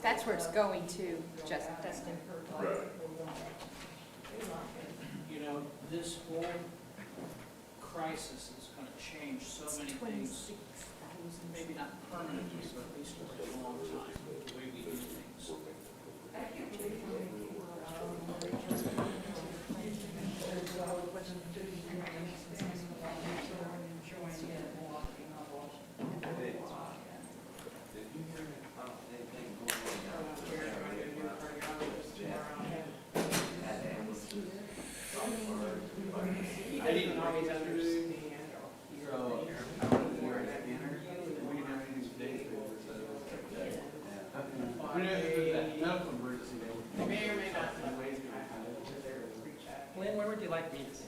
That's where it's going to, Dustin. Right. You know, this whole crisis is gonna change so many things, maybe not permanently, but at least for a long time, the way we do things. I didn't always understand. May or may not. Lynn, where would you like me to sit?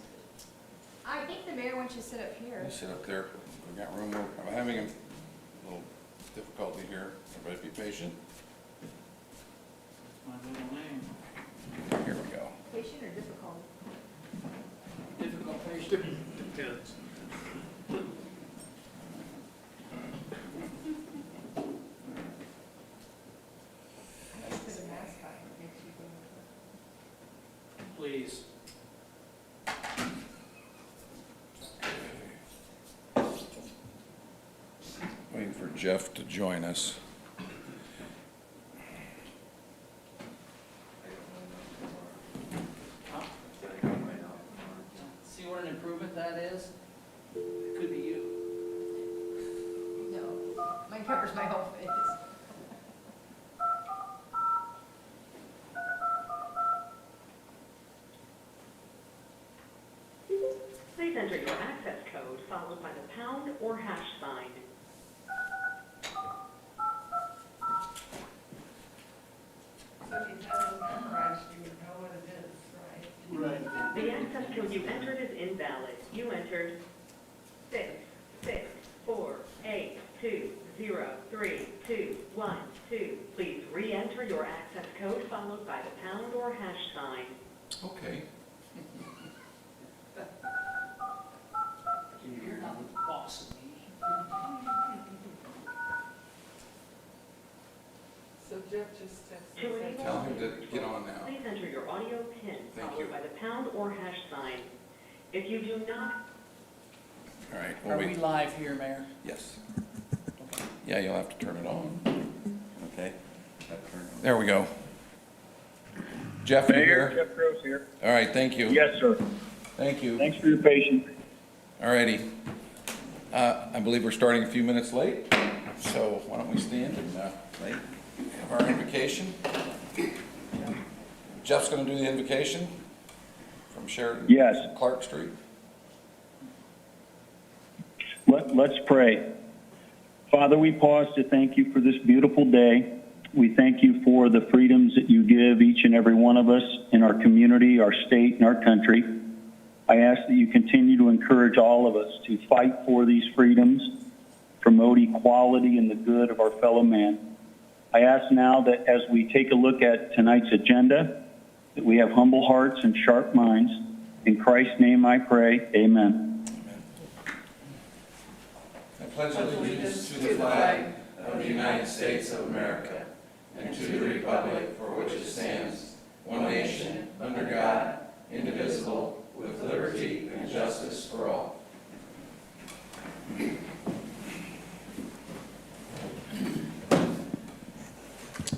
I think the mayor wants you to sit up here. You sit up there. We got room. I'm having a little difficulty here. Everybody be patient. My middle name. Here we go. Patient or difficult? Difficult patient. Depends. I just put a mask on. It makes you go. Please. Waiting for Jeff to join us. See what an improvement that is? It could be you. No, mine covers my whole face. Please enter your access code followed by the pound or hash sign. So if you had it memorized, you would know what it is, right? Right. The access code you entered is invalid. You entered 66482032112. Please re-enter your access code followed by the pound or hash sign. Okay. You're not the boss of me. So Jeff just texted. To enable Tell him to get on now. Please enter your audio PIN Thank you. followed by the pound or hash sign. If you do not All right. Are Well, we wait. live here, Mayor? Yes. Yeah, you'll have to turn it on. Okay. There we go. Jeff, you Mayor, here? Jeff Gross here. All right, thank you. Yes, sir. Thank you. Thanks for your patience. All righty. I believe we're starting a few minutes late, so why don't we stand and have our invocation? Jeff's going to do the invocation from Sheridan. Yes. Clark Street. Let's pray. Father, we pause to thank you for this beautiful day. We thank you for the freedoms that you give each and every one of us in our community, our state, and our country. I ask that you continue to encourage all of us to fight for these freedoms, promote equality and the good of our fellow man. I ask now that as we take a look at tonight's agenda, that we have humble hearts and sharp minds. In Christ's name I pray, amen. I pledge allegiance to the flag of the United States of America and to the republic for which it stands, one nation, under God, indivisible, with liberty and justice for all.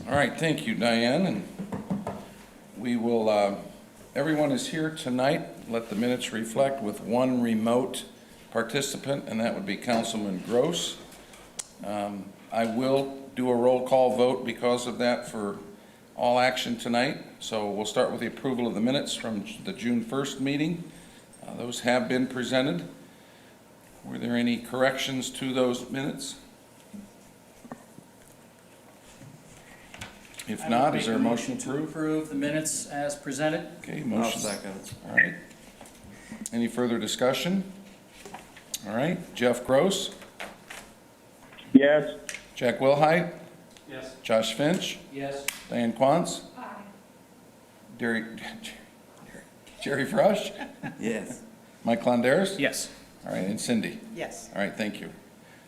All right, thank you, Diane, and we will, everyone is here tonight. Let the minutes reflect with one remote participant, and that would be Councilman Gross. I will do a roll call vote because of that for all action tonight. So we'll start with the approval of the minutes from the June 1st meeting. Those have been presented. Were there any corrections to those minutes? If not, is there a motion to approve? Approve the minutes as presented. Okay, I'll motion. second. All right. Any further discussion? All right, Jeff Gross, Yes. Jack Wilhite, Yes. Josh Finch, Yes. Diane Quantz, Jerry Frush, Yes. Mike Londeris. Yes. All right, and Cindy. Yes. All right, thank you.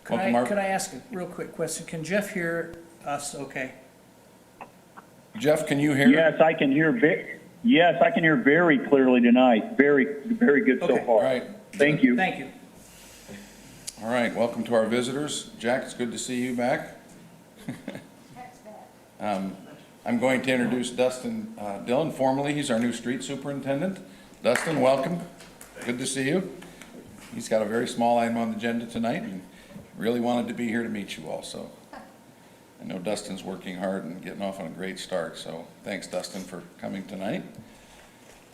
Could Welcome, Mark. I ask a real quick question? Can Jeff hear us okay? Jeff, can you hear? Yes, I can hear yes, I can hear very clearly tonight. Very, very good so Okay. All far. right. Thank you. Thank you. All right, welcome to our visitors. Jack, it's good to see you back. That's bad. I'm going to introduce Dustin Dillon formally. He's our new street superintendent. Dustin, welcome. Good to see you. He's got a very small item on the agenda tonight and really wanted to be here to meet you all, so. I know Dustin's working hard and getting off on a great start, so thanks, Dustin, for coming tonight.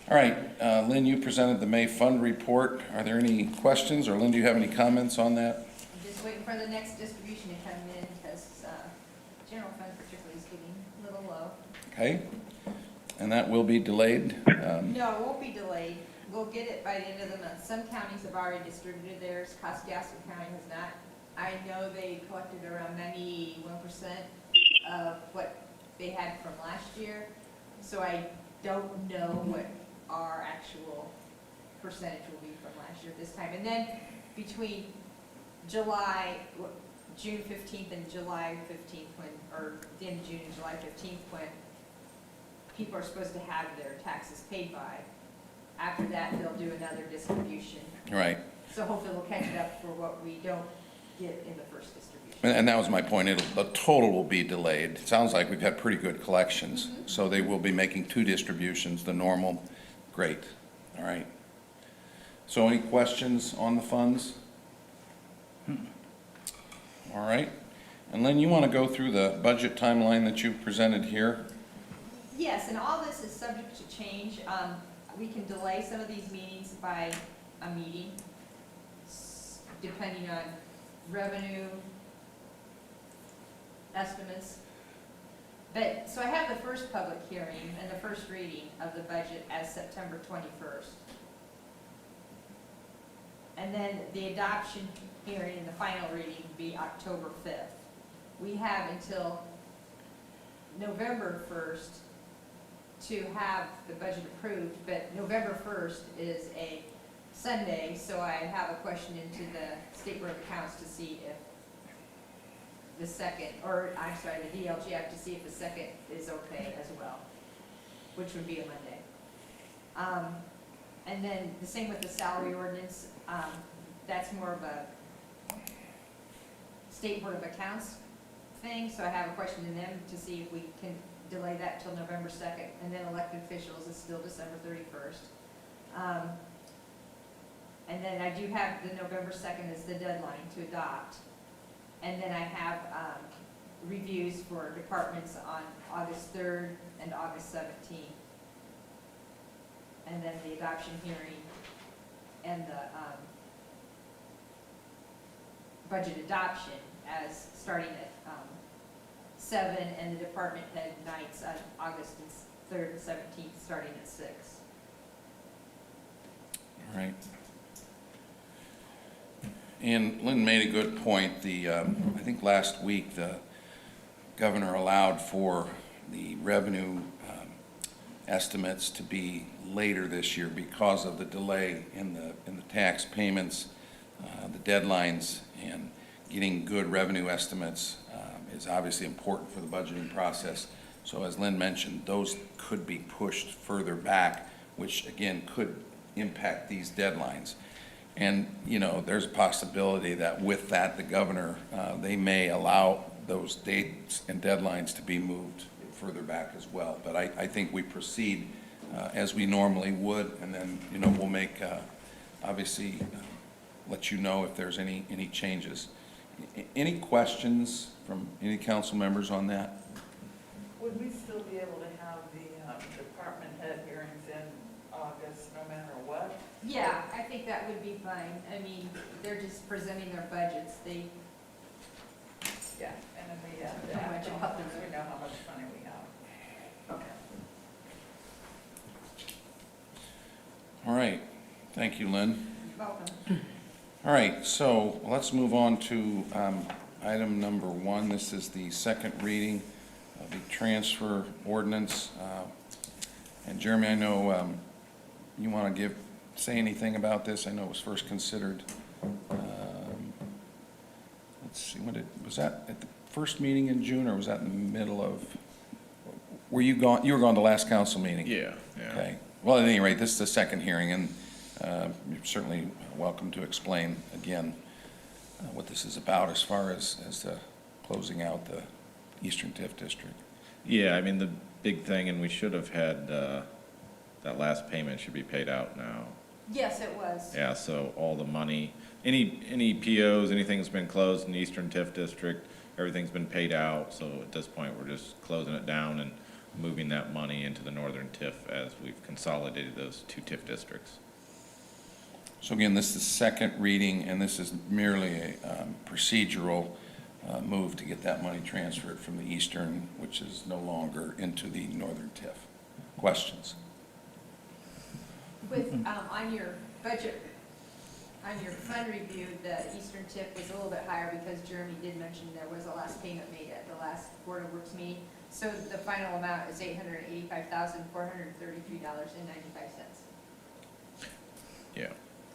All right, Lynn, you presented the May Fund Report. Are there any questions, or Lynn, do you have any comments on that? I'm just waiting for the next distribution to come in, because, general fund particularly is getting a little low. Okay, and that will be delayed. No, it won't be delayed. We'll get it by the end of the month. Some counties have already distributed theirs. Costa County has not. I know they collected around 91% of what they had from last year. So I don't know what our actual percentage will be from last year at this time. And then between June 15th and July 15th, or the end of June and July 15th, when people are supposed to have their taxes paid by. After that, they'll do another distribution. Right, So hopefully we'll catch it up for what we don't get in the first distribution. and that was my point. The total will be delayed. It sounds like we've had pretty good collections, so they will be making 2 distributions, the normal. Great, all right. So any questions on the funds? All right, and Lynn, you want to go through the budget timeline that you presented here? Yes, and all this is subject to change. We can delay some of these meetings by a meeting, depending on revenue estimates. But, so I have the first public hearing and the first reading of the budget as September 21st. And then the adoption hearing and the final reading will be October 5th. We have until November 1st to have the budget approved, but November 1st is a Sunday, so I have a question into the State Board of Accounts to see if the second, or I'm sorry, the DLGF, to see if the second is okay as well, which would be a Monday. And then the same with the salary ordinance. That's more of a State Board of Accounts thing, so I have a question to them to see if we can delay that till November 2nd, and then elected officials is still December 31st. And then I do have the November 2nd as the deadline to adopt. And then I have reviews for departments on August 3rd and August 17th. And then the adoption hearing and the budget adoption as starting at 7, and the department head nights on August 3rd and 17th, starting at 6. All right. And Lynn made a good point. I think last week the governor allowed for the revenue estimates to be later this year because of the delay in the tax payments, the deadlines, and getting good revenue estimates is obviously important for the budgeting process. So as Lynn mentioned, those could be pushed further back, which again could impact these deadlines. And, you know, there's a possibility that with that, the governor, they may allow those dates and deadlines to be moved further back as well. But I think we proceed as we normally would, and then, you know, we'll make, obviously, let you know if there's any changes. Any questions from any council members on that? Would we still be able to have the department head hearings in August, no matter what? Yeah, I think that would be fine. I mean, they're just presenting their budgets. They, Yeah, and then we have to How much act on about it, the- so we know how much money we have. All right, thank you, Lynn. welcome. All right, so let's move on to item number 1. This is the second reading of the transfer ordinance. And Jeremy, I know you want to say anything about this. I know it was first considered. Let's see, was that at the first meeting in June, or was that in the middle of? Were you gone, you were gone to last council meeting? Yeah, yeah. Okay. Well, at any rate, this is the second hearing, and you're certainly welcome to explain again what this is about as far as closing out the Eastern TIF district. Yeah, I mean, the big thing, and we should have had, that last payment should be paid out now. Yes, it was. Yeah, so all the money, any POs, anything that's been closed in the Eastern TIF district, everything's been paid out. So at this point, we're just closing it down and moving that money into the Northern TIF as we've consolidated those two TIF districts. So again, this is the second reading, and this is merely a procedural move to get that money transferred from the Eastern, which is no longer, into the Northern TIF. Questions? With, on your budget, on your fund review, the Eastern TIF was a little bit higher because Jeremy did mention there was a last payment made at the last Board of Works meeting. So the final amount is $885,433.95. Yeah,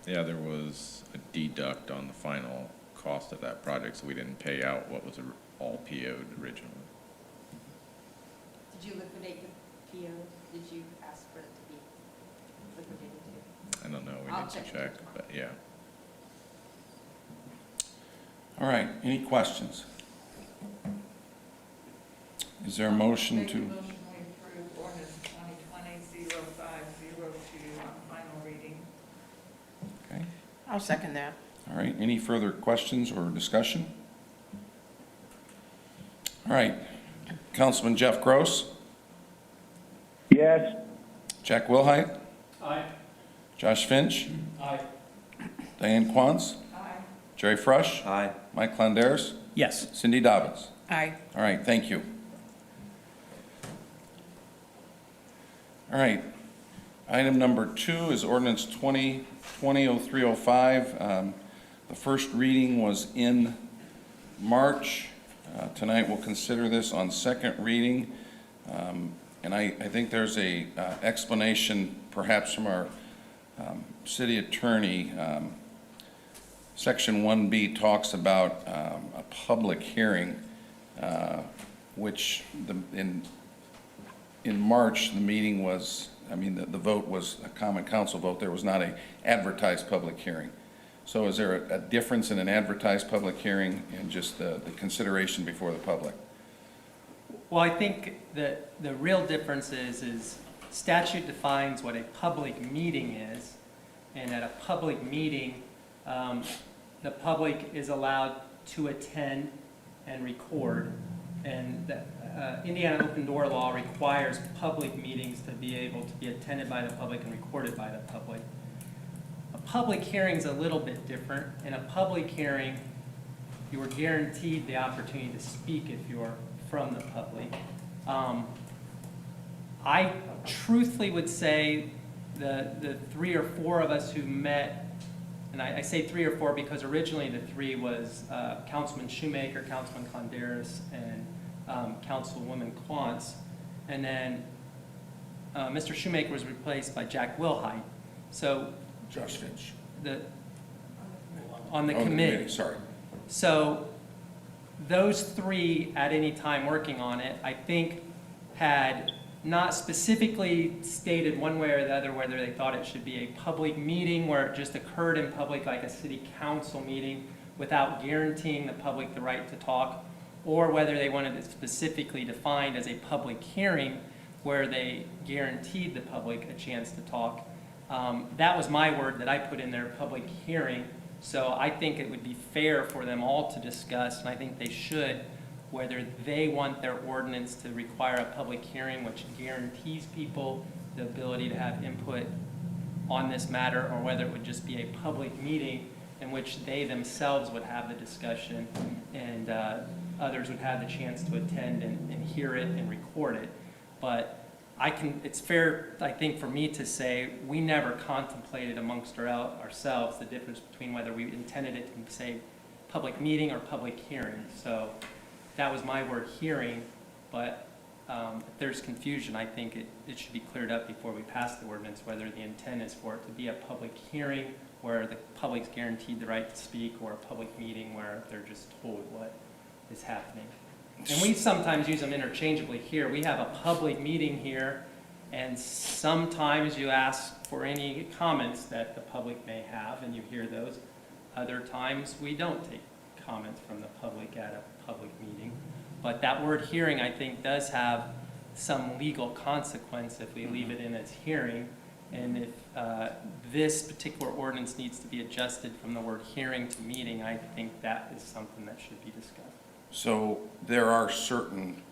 yeah, there was a deduct on the final cost of that project, so we didn't pay out what was all PO'd originally. Did you liquidate the PO? Did you ask for it to be liquidated too? I don't know, we I'll need to check check, tomorrow. but yeah. All right, any questions? Is there a motion Make a to? motion to approve ordinance 2020-0502 on final reading. Okay, I'll second that. all right, any further questions or discussion? All right, Councilman Jeff Gross, Yes. Jack Wilhite, Aye. Josh Finch, Aye. Diane Quantz, Aye. Jerry Frush, Aye. Mike Londeras, Yes. Cindy Dobbins. Aye. All right, thank you. All right, item number 2 is ordinance 2020-0305. The first reading was in March. Tonight we'll consider this on second reading. And I think there's a explanation perhaps from our city attorney. Section 1B talks about a public hearing, which in March, the meeting was, the vote was a common council vote. There was not a advertised public hearing. So is there a difference in an advertised public hearing and just the consideration before the public? Well, I think that the real difference is statute defines what a public meeting is, and at a public meeting, the public is allowed to attend and record, and the Indiana open door law requires public meetings to be able to be attended by the public and recorded by the public. A public hearing is a little bit different. In a public hearing, you are guaranteed the opportunity to speak if you're from the public. I truthfully would say the 3 or 4 of us who met, and I say 3 or 4 because originally the 3 was Councilman Shoemaker, Councilman Conderas, and Councilwoman Quantz, and then Mr. Shoemaker was replaced by Jack Wilhite. So Josh Finch. on the committee. Sorry. So those 3 at any time working on it, I think, had not specifically stated one way or the other whether they thought it should be a public meeting where it just occurred in public like a city council meeting without guaranteeing the public the right to talk, or whether they wanted it specifically defined as a public hearing where they guaranteed the public a chance to talk. That was my word that I put in there, public hearing. So I think it would be fair for them all to discuss, and I think they should, whether they want their ordinance to require a public hearing which guarantees people the ability to have input on this matter, or whether it would just be a public meeting in which they themselves would have the discussion and others would have the chance to attend and hear it and record it. But it's fair, I think, for me to say we never contemplated amongst ourselves the difference between whether we intended it to say public meeting or public hearing. So that was my word, hearing, but if there's confusion, I think it should be cleared up before we pass the ordinance, whether the intent is for it to be a public hearing where the public's guaranteed the right to speak, or a public meeting where they're just told what is happening. And we sometimes use them interchangeably here. We have a public meeting here, and sometimes you ask for any comments that the public may have, and you hear those. Other times, we don't take comments from the public at a public meeting. But that word hearing, I think, does have some legal consequence if we leave it in as hearing. And if this particular ordinance needs to be adjusted from the word hearing to meeting, I think that is something that should be discussed. So there are certain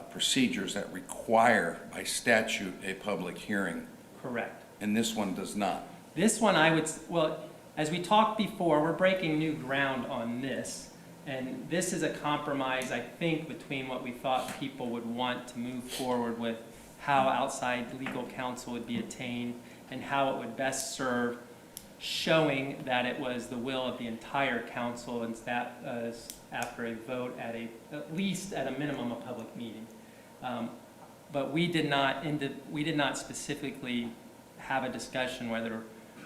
procedures that require by statute a public hearing, Correct. and this one does not. This one I would, well, as we talked before, we're breaking new ground on this. And this is a compromise, I think, between what we thought people would want to move forward with, how outside legal counsel would be attained, and how it would best serve showing that it was the will of the entire council, and that after a vote at least at a minimum, a public meeting. But we did not specifically have a discussion whether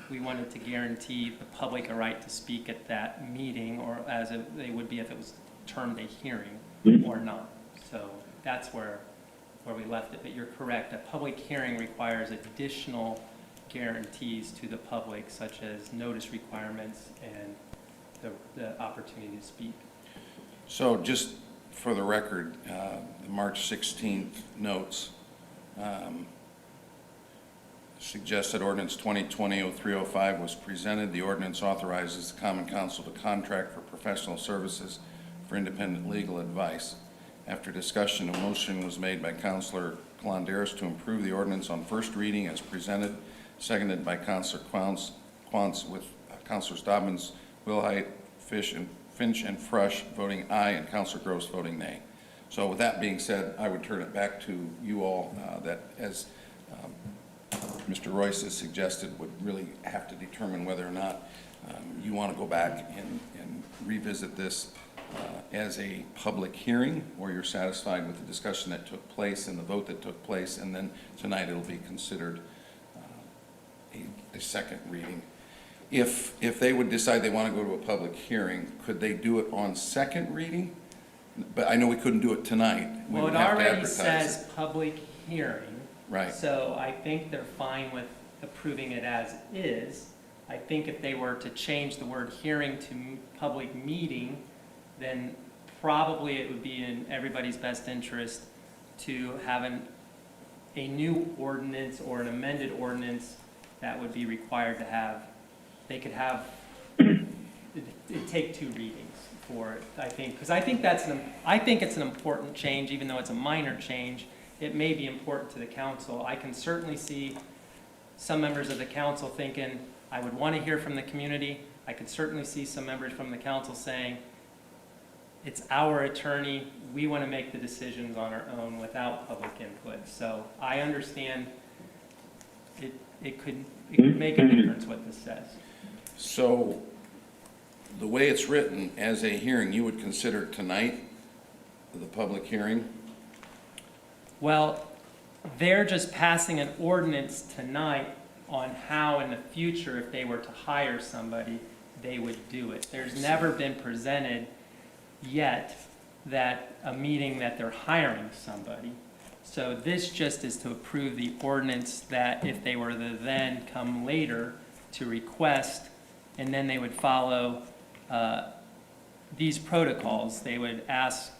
we wanted to guarantee the public a right to speak at that meeting, or as they would be if it was termed a hearing or not. So that's where we left it. But you're correct, a public hearing requires additional guarantees to the public, such as notice requirements and the opportunity to speak. So just for the record, the March 16th notes suggests that ordinance 2020-0305 was presented. The ordinance authorizes the Common Council to contract for professional services for independent legal advice. After discussion, a motion was made by Councilor Kalonderis to improve the ordinance on first reading as presented, seconded by Councilor Quantz, with Councilors Dobbins, Wilhite, Finch, and Frush voting aye, and Councilor Gross voting nay. So with that being said, I would turn it back to you all, that as Mr. Royce has suggested, would really have to determine whether or not you want to go back and revisit this as a public hearing, or you're satisfied with the discussion that took place and the vote that took place, and then tonight it'll be considered a second reading. If they would decide they want to go to a public hearing, could they do it on second reading? But I know we couldn't do it tonight. We Well, would it have to already advertise says it. public hearing. Right. So I think they're fine with approving it as is. I think if they were to change the word hearing to public meeting, then probably it would be in everybody's best interest to have a new ordinance or an amended ordinance that would be required to have. They could have, it'd take 2 readings for it, I think. Because I think it's an important change, even though it's a minor change. It may be important to the council. I can certainly see some members of the council thinking, I would want to hear from the community. I could certainly see some members from the council saying, it's our attorney, we want to make the decisions on our own without public input. So I understand it could make a difference what this says. So the way it's written as a hearing, you would consider tonight the public hearing? Well, they're just passing an ordinance tonight on how in the future, if they were to hire somebody, they would do it. There's never been presented yet that a meeting that they're hiring somebody. So this just is to approve the ordinance that if they were to then come later to request, and then they would follow these protocols. They would ask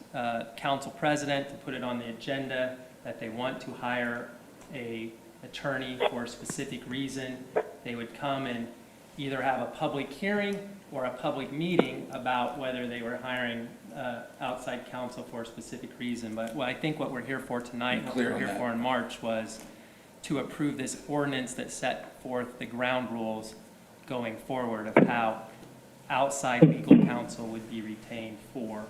council president to put it on the agenda that they want to hire a attorney for a specific reason. They would come and either have a public hearing or a public meeting about whether they were hiring outside counsel for a specific reason. But I think what we're here for tonight, what we were here for in March, was to approve this ordinance that set forth the ground rules going forward of how outside legal counsel would be retained for.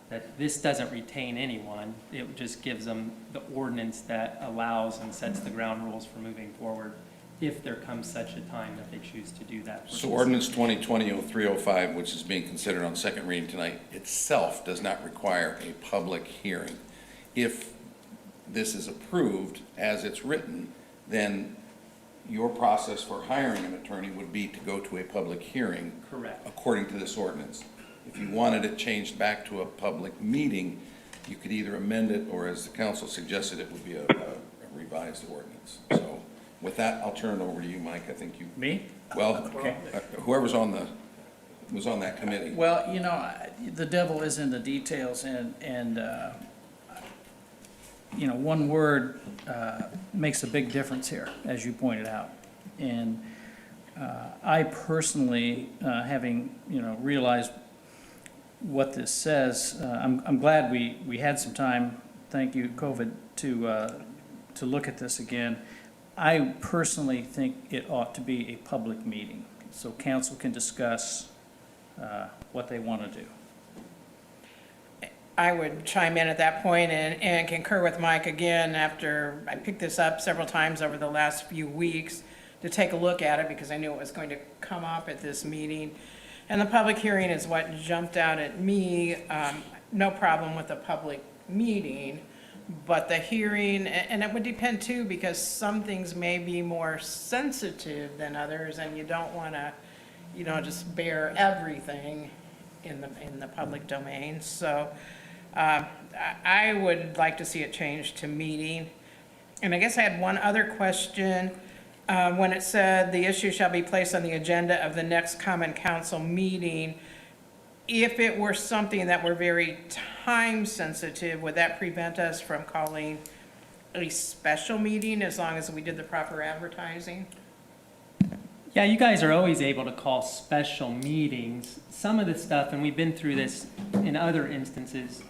That this doesn't retain anyone, it just gives them the ordinance that allows and sets the ground rules for moving forward if there comes such a time that they choose to do that. So ordinance 2020-0305, which is being considered on second reading tonight, itself does not require a public hearing. If this is approved as it's written, then your process for hiring an attorney would be to go to a public hearing. Correct. According to this ordinance. If you wanted it changed back to a public meeting, you could either amend it, or as the council suggested, it would be a revised ordinance. So with that, I'll turn it over to you, Mike. I think you, Me? well, Okay. whoever's on that committee. Well, you know, the devil is in the details, and you know, one word makes a big difference here, as you pointed out. And I personally, having, you know, realized what this says, I'm glad we had some time, thank you, COVID, to look at this again. I personally think it ought to be a public meeting, so council can discuss what they want to do. I would chime in at that point and concur with Mike again after I picked this up several times over the last few weeks to take a look at it because I knew it was going to come up at this meeting. And the public hearing is what jumped out at me. No problem with the public meeting, but the hearing, and it would depend too, because some things may be more sensitive than others, and you don't want to, you know, just bear everything in the public domain. So I would like to see it changed to meeting. And I guess I had one other question. When it said the issue shall be placed on the agenda of the next common council meeting, if it were something that were very time sensitive, would that prevent us from calling a special meeting as long as we did the proper advertising? Yeah, you guys are always able to call special meetings. Some of the stuff, and we've been through this in other instances,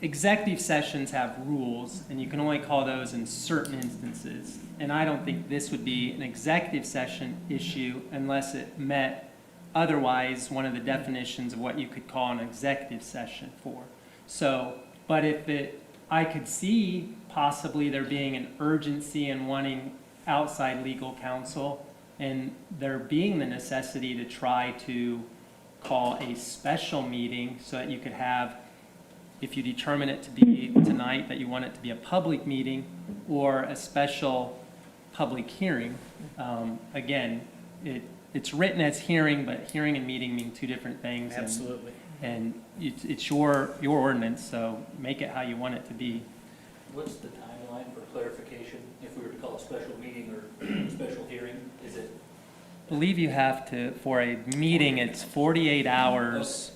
executive sessions have rules, and you can only call those in certain instances. And I don't think this would be an executive session issue unless it met otherwise one of the definitions of what you could call an executive session for. So, but if I could see possibly there being an urgency in wanting outside legal counsel, and there being the necessity to try to call a special meeting so that you could have, if you determine it to be tonight, that you want it to be a public meeting or a special public hearing. Again, it's written as hearing, but hearing and meeting mean two different things. Absolutely. And it's your ordinance, so make it how you want it to be. What's the timeline for clarification if we were to call a special meeting or special hearing? Is it? I believe you have to, for a meeting, it's 48 hours,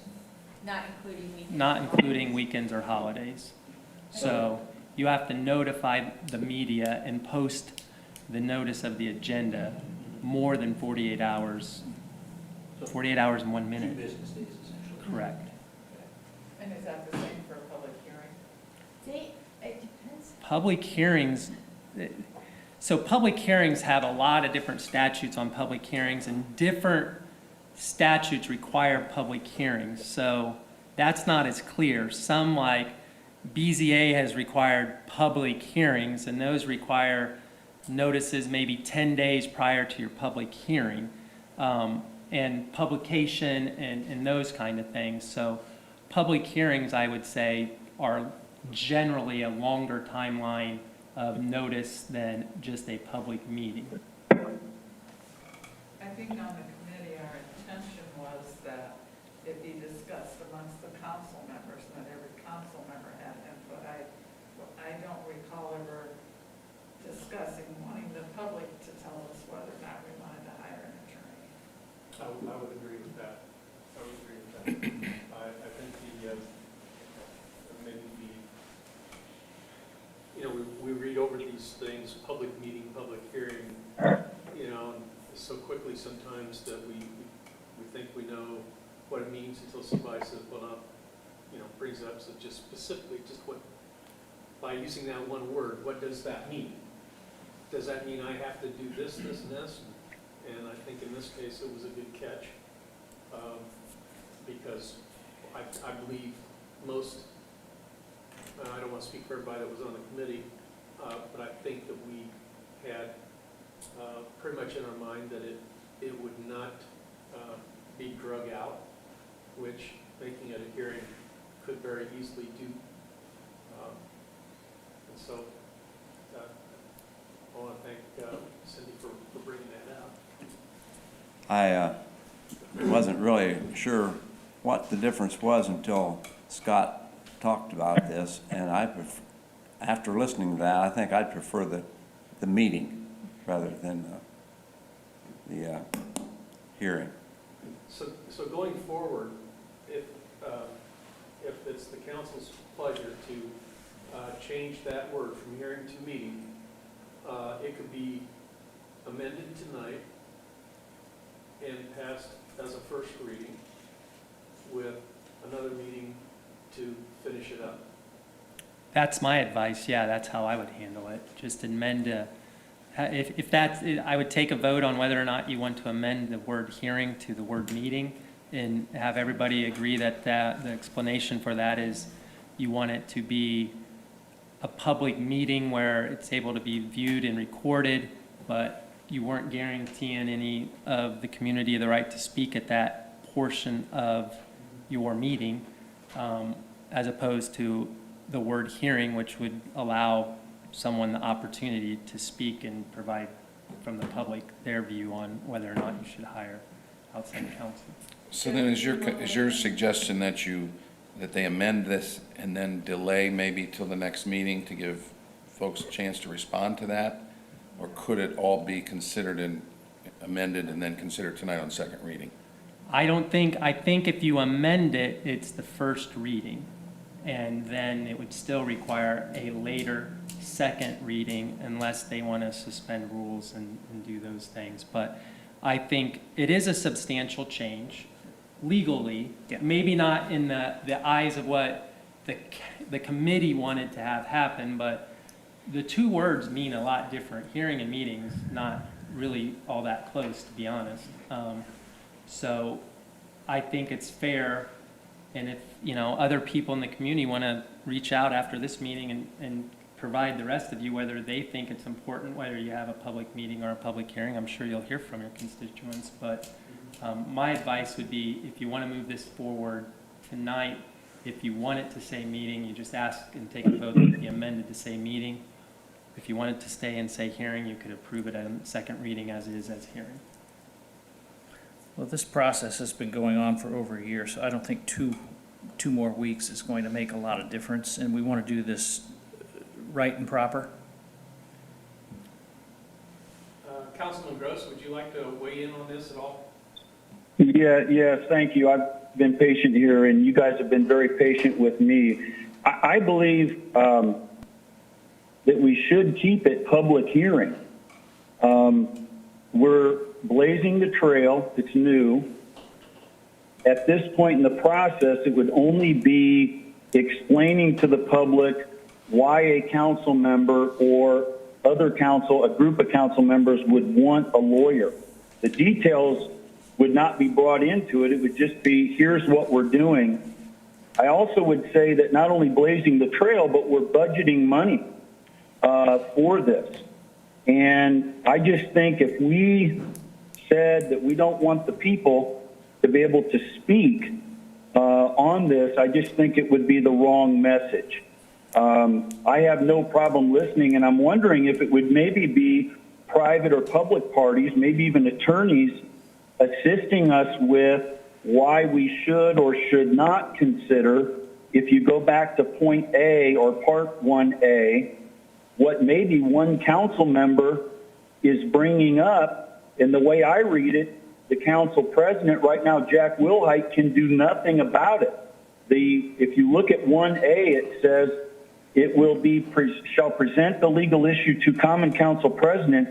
Not including weekends. not including weekends or holidays. So you have to notify the media and post the notice of the agenda more than 48 hours, 48 hours and 1 2 minute. business days, essentially. Correct. And is that the same for a public hearing? It depends. Public hearings, so public hearings have a lot of different statutes on public hearings, and different statutes require public hearings. So that's not as clear. Some, like BZA, has required public hearings, and those require notices maybe 10 days prior to your public hearing, and publication and those kind of things. So public hearings, I would say, are generally a longer timeline of notice than just a public meeting. I think on the committee, our intention was that it be discussed amongst the council members, and that every council member had input. I don't recall ever discussing wanting the public to tell us whether or not we wanted to hire an attorney. I would agree with that. I would agree with that. I think maybe you know, we read over these things, public meeting, public hearing, you know, and so quickly sometimes that we think we know what it means until somebody says, well, not, you know, brings it up, so just specifically, just what, by using that one word, what does that mean? Does that mean I have to do this, this, and this? And I think in this case, it was a good catch, because I believe most, I don't want to speak for everybody that was on the committee, but I think that we had pretty much in our mind that it would not be drug out, which making it a hearing could very easily do. And so I want to thank Cindy for bringing that out. I wasn't really sure what the difference was until Scott talked about this, and after listening to that, I think I'd prefer the meeting rather than the hearing. So going forward, if it's the council's pleasure to change that word from hearing to meeting, it could be amended tonight and passed as a first reading with another meeting to finish it up. That's my advice, yeah, that's how I would handle it. Just amend, if that's, I would take a vote on whether or not you want to amend the word hearing to the word meeting, and have everybody agree that the explanation for that is you want it to be a public meeting where it's able to be viewed and recorded, but you weren't guaranteeing any of the community the right to speak at that portion of your meeting, as opposed to the word hearing, which would allow someone the opportunity to speak and provide from the public their view on whether or not you should hire outside counsel. So then is your suggestion that they amend this and then delay maybe till the next meeting to give folks a chance to respond to that? Or could it all be considered and amended and then considered tonight on second reading? I think if you amend it, it's the first reading. And then it would still require a later second reading unless they want to suspend rules and do those things. But I think it is a substantial change legally, maybe not in the eyes of what the committee wanted to have happen, but the two words mean a lot different. Hearing and meeting is not really all that close, to be honest. So I think it's fair, and if other people in the community want to reach out after this meeting and provide the rest of you whether they think it's important, whether you have a public meeting or a public hearing, I'm sure you'll hear from your constituents. But my advice would be, if you want to move this forward tonight, if you want it to say meeting, you just ask and take a vote that it be amended to say meeting. If you want it to stay and say hearing, you could approve it on second reading as is as hearing. Well, this process has been going on for over a year, so I don't think two more weeks is going to make a lot of difference, and we want to do this right and proper. Councilman Gross, would you like to weigh in on this at all? Yes, thank you. I've been patient here, and you guys have been very patient with me. I believe that we should keep it public hearing. We're blazing the trail. It's new. At this point in the process, it would only be explaining to the public why a council member or a group of council members would want a lawyer. The details would not be brought into it. It would just be, here's what we're doing. I also would say that not only blazing the trail, but we're budgeting money for this. And I just think if we said that we don't want the people to be able to speak on this, I just think it would be the wrong message. I have no problem listening, and I'm wondering if it would maybe be private or public parties, maybe even attorneys, assisting us with why we should or should not consider, if you go back to point A or part 1A, what maybe one council member is bringing up. And the way I read it, the council president right now, Jack Wilhite, can do nothing about it. If you look at 1A, it says it will be shall present the legal issue to common council president,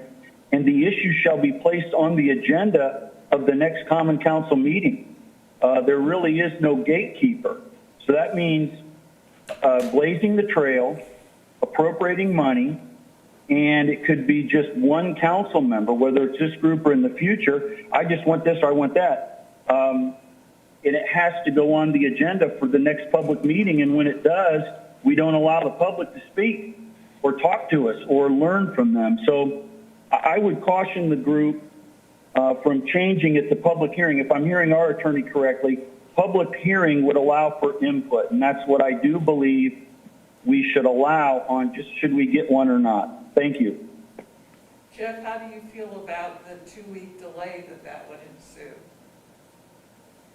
and the issue shall be placed on the agenda of the next common council meeting. There really is no gatekeeper. So that means blazing the trail, appropriating money, and it could be just one council member, whether it's this group or in the future. I just want this or I want that. And it has to go on the agenda for the next public meeting, and when it does, we don't allow the public to speak or talk to us or learn from them. So I would caution the group from changing it to public hearing. If I'm hearing our attorney correctly, public hearing would allow for input, and that's what I do believe we should allow on just should we get one or not. Thank you. Jeff, how do you feel about the 2-week delay that would ensue?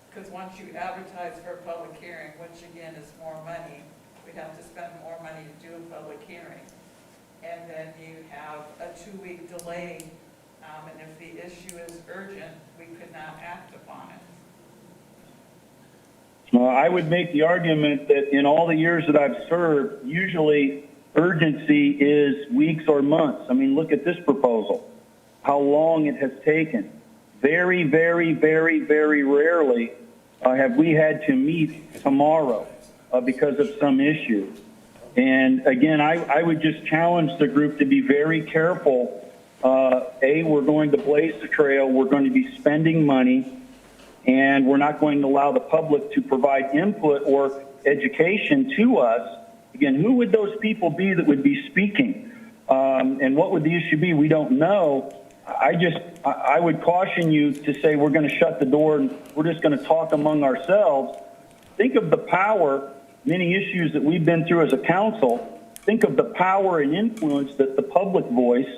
Because once you advertise for a public hearing, which again is more money, we'd have to spend more money to do a public hearing. And then you have a 2-week delay, and if the issue is urgent, we could not act upon it. I would make the argument that in all the years that I've served, usually urgency is weeks or months. I mean, look at this proposal, how long it has taken. Very, very, very, very rarely have we had to meet tomorrow because of some issue. And again, I would just challenge the group to be very careful. We're going to blaze the trail. We're going to be spending money. And we're not going to allow the public to provide input or education to us. Again, who would those people be that would be speaking? And what would the issue be? We don't know. I would caution you to say we're going to shut the door and we're just going to talk among ourselves. Think of the power, many issues that we've been through as a council. Think of the power and influence that the public voice,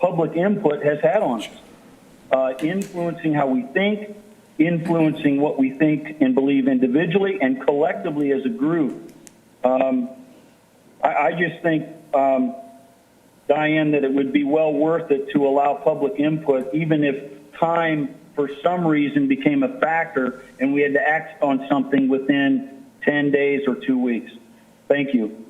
public input has had on us, influencing how we think, influencing what we think and believe individually and collectively as a group. I just think, Diane, that it would be well worth it to allow public input, even if time for some reason became a factor and we had to act on something within 10 days or 2 weeks. Thank you.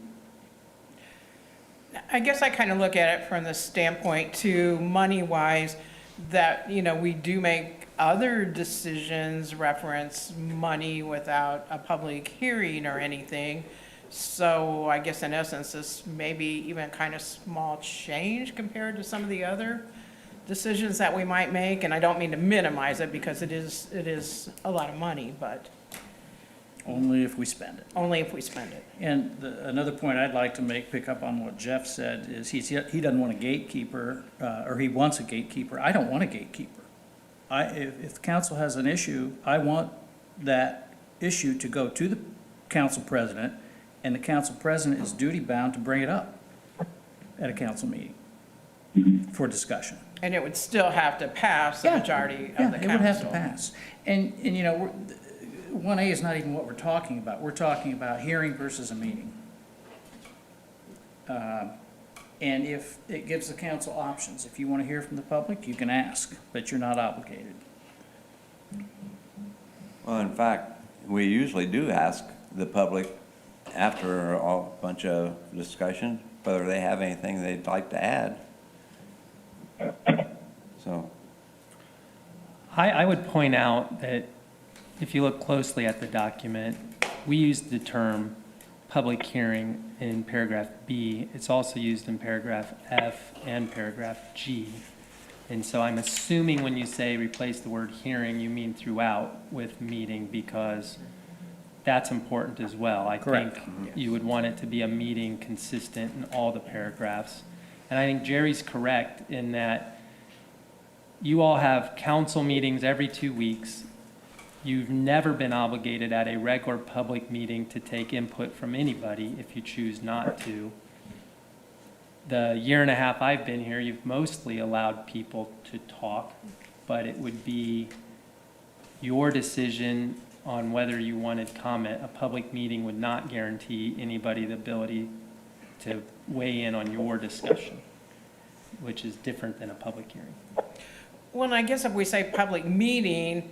I guess I kind of look at it from the standpoint too, money-wise, that, we do make other decisions reference money without a public hearing or anything. So I guess in essence, this may be even kind of small change compared to some of the other decisions that we might make. And I don't mean to minimize it because it is a lot of money, but Only if we spend it. only if we spend it. And another point I'd like to make, pick up on what Jeff said, is he doesn't want a gatekeeper, or he wants a gatekeeper. I don't want a gatekeeper. If the council has an issue, I want that issue to go to the council president, and the council president is duty-bound to bring it up at a council meeting for discussion. And it would still have to pass the majority of the council. Yeah, it would have to pass. And 1A is not even what we're talking about. We're talking about hearing versus a meeting. And if it gives the council options, if you want to hear from the public, you can ask, but you're not obligated. Well, in fact, we usually do ask the public after a bunch of discussion whether they have anything they'd like to add. So, I would point out that if you look closely at the document, we used the term public hearing in paragraph B. It's also used in paragraph F and paragraph G. And so I'm assuming when you say replace the word hearing, you mean throughout with meeting, because that's important as well. I think you would want it to be a meeting consistent in all the paragraphs. And I think Jerry's correct in that you all have council meetings every 2 weeks. You've never been obligated at a regular public meeting to take input from anybody if you choose not to. The year and a half I've been here, you've mostly allowed people to talk, but it would be your decision on whether you wanted comment. A public meeting would not guarantee anybody the ability to weigh in on your discussion, which is different than a public hearing. Well, I guess if we say public meeting,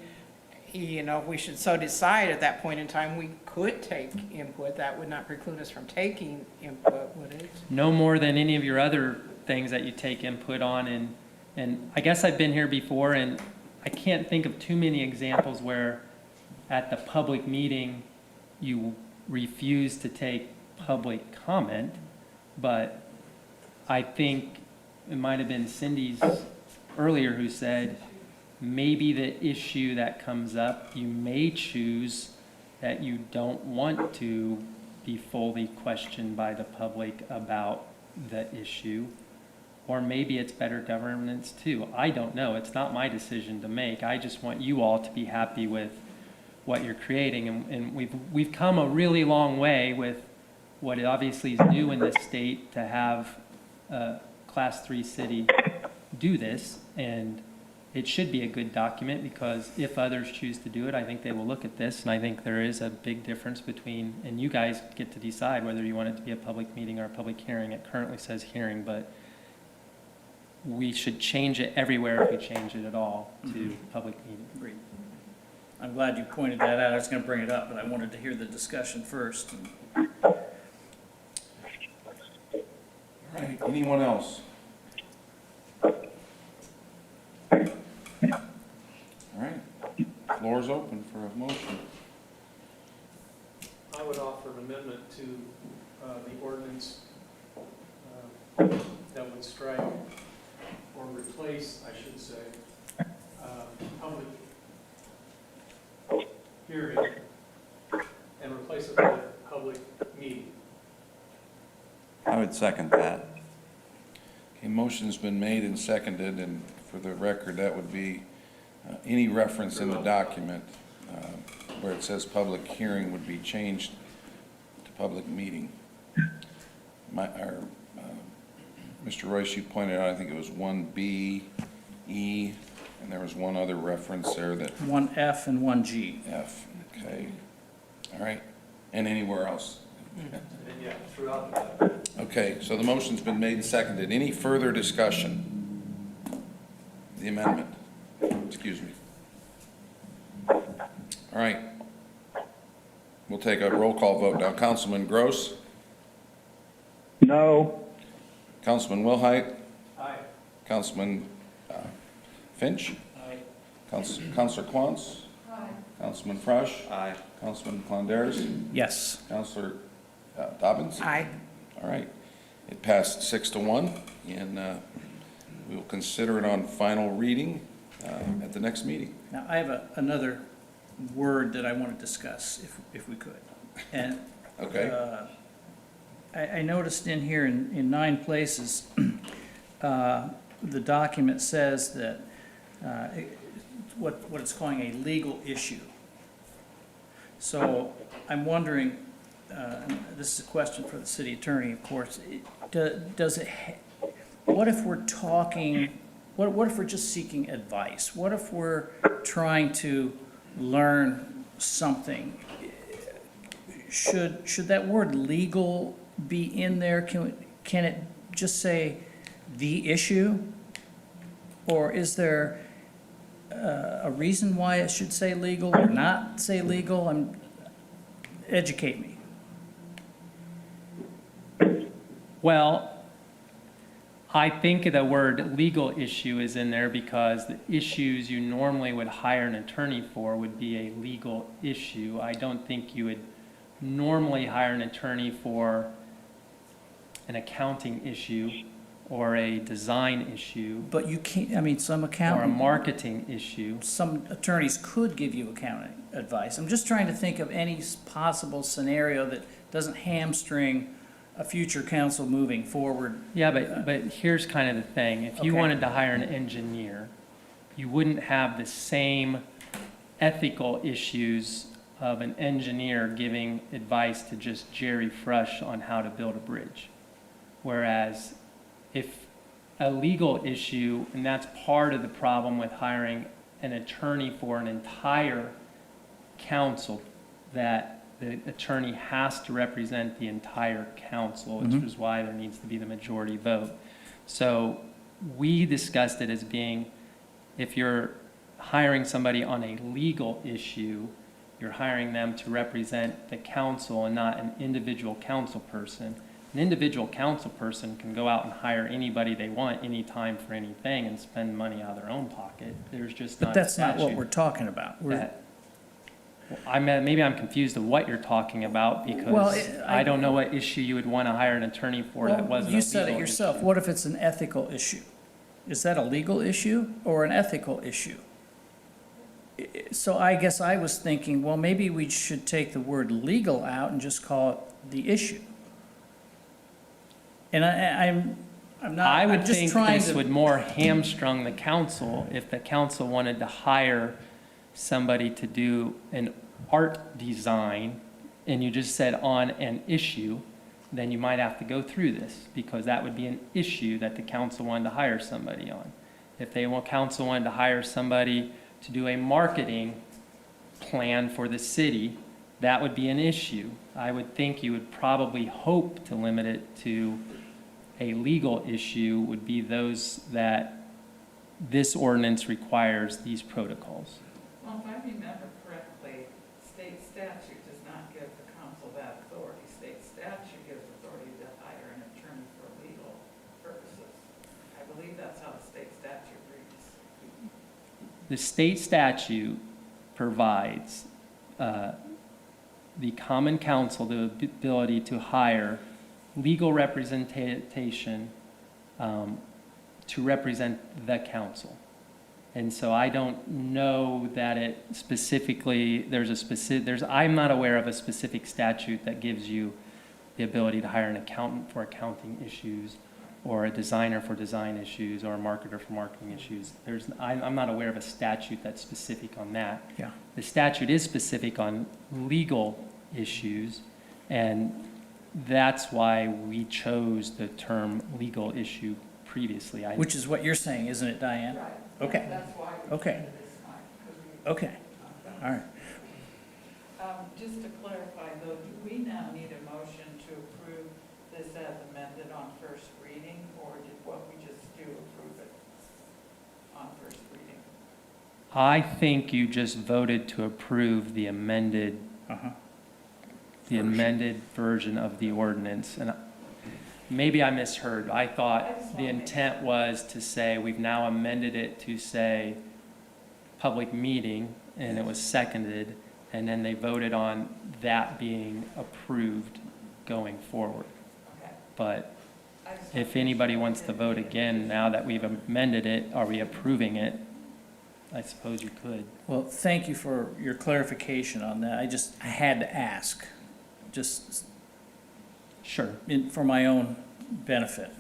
we should so decide at that point in time, we could take input. That would not preclude us from taking input, would it? No more than any of your other things that you take input on. And I guess I've been here before, and I can't think of too many examples where at the public meeting you refuse to take public comment, but I think it might have been Cindy's earlier who said, maybe the issue that comes up, you may choose that you don't want to be fully questioned by the public about the issue, or maybe it's better governance too. I don't know. It's not my decision to make. I just want you all to be happy with what you're creating, and we've come a really long way with what obviously is new in this state to have a Class 3 city do this, and it should be a good document, because if others choose to do it, I think they will look at this, and I think there is a big difference between, and you guys get to decide whether you want it to be a public meeting or a public hearing. It currently says hearing, but we should change it everywhere if we change it at all to public meeting. Agreed. I'm glad you pointed that out. I was going to bring it up, but I wanted to hear the discussion first. All right, anyone else? All right, floor's open for a motion. I would offer an amendment to the ordinance that would strike, or replace, I should say, public hearing, and replace it with public meeting. I would second that. Okay, motion's been made and seconded, and for the record, that would be any reference in the document where it says public hearing would be changed to public meeting. Mr. Royce, you pointed out, I think it was 1B, E, and there was one other reference there that, One F and one G. F, okay. All right, and anywhere else? And yeah, throughout the document. Okay, so the motion's been made and seconded. Any further discussion? The amendment, excuse me. All right. We'll take a roll call vote now. Councilman Gross? No. Councilman Wilhite? Aye. Councilman Finch? Aye. Councilor Quantz? Aye. Councilman Frush? Aye. Councilman Clondares? Yes. Councilor Dobbins? Aye. All right. It passed 6-1, and we will consider it on final reading at the next meeting. Now, I have another word that I want to discuss, if we could. And Okay? I noticed in here in 9 places, the document says that what it's calling a legal issue. So I'm wondering, and this is a question for the city attorney, of course, does it, what if we're talking, what if we're just seeking advice? What if we're trying to learn something? Should that word legal be in there? Can it just say the issue? Or is there a reason why it should say legal or not say legal? Educate me. Well, I think the word legal issue is in there because the issues you normally would hire an attorney for would be a legal issue. I don't think you would normally hire an attorney for an accounting issue or a design issue But you can't, I mean, some or a accountant, marketing issue. some attorneys could give you accounting advice. I'm just trying to think of any possible scenario that doesn't hamstring a future council moving forward. Yeah, but here's kind of the thing. If you Okay. wanted to hire an engineer, you wouldn't have the same ethical issues of an engineer giving advice to just Jerry Frush on how to build a bridge. Whereas if a legal issue, and that's part of the problem with hiring an attorney for an entire council, that the attorney has to represent the entire council, which is why there needs to be the majority vote. So we discussed it as being, if you're hiring somebody on a legal issue, you're hiring them to represent the council and not an individual council person. An individual council person can go out and hire anybody they want anytime for anything and spend money out of their own pocket. There's just not But a that's not what statute we're talking about. maybe I'm confused of what you're talking about Well, because I don't know what issue you would want to hire an attorney for that Well, wasn't a you said it legal yourself. issue. What if it's an ethical issue? Is that a legal issue or an ethical issue? So I guess I was thinking, well, maybe we should take the word legal out and just call it the issue. And I'm not, I would I'm just think trying this to. would more hamstrung the council if the council wanted to hire somebody to do an art design and you just said on an issue, then you might have to go through this because that would be an issue that the council wanted to hire somebody on. If council wanted to hire somebody to do a marketing plan for the city, that would be an issue. I would think you would probably hope to limit it to a legal issue would be those that this ordinance requires these protocols. Well, if I remember correctly, state statute does not give the council that authority. State statute gives authority to hire an attorney for legal purposes. I believe that's how the state statute reads. The state statute provides the common council the ability to hire legal representation to represent the council. And so I don't know that it specifically, I'm not aware of a specific statute that gives you the ability to hire an accountant for accounting issues, or a designer for design issues, or a marketer for marketing issues. I'm not aware of a statute that's specific on that. Yeah. The statute is specific on legal issues, and that's why we chose the term legal issue previously. Which is what you're saying, isn't it, Diane? Right. Okay. That's why we Okay. came to this time, because we. Okay, all right. Just to clarify though, do we now need a motion to approve this as amended on first reading, or did what we just do approve it on first reading? I think you just voted to approve the amended, Uh-huh. the amended version of the ordinance. And maybe I misheard. I thought the intent was to say, we've now amended it to say public meeting, and it was seconded, and then they voted on that being approved going forward. Okay. But I just if want anybody wants to vote again, now that we've amended it, are we approving it? I suppose you could. Well, thank you for your clarification on that. I had to ask, just Sure. for my own benefit,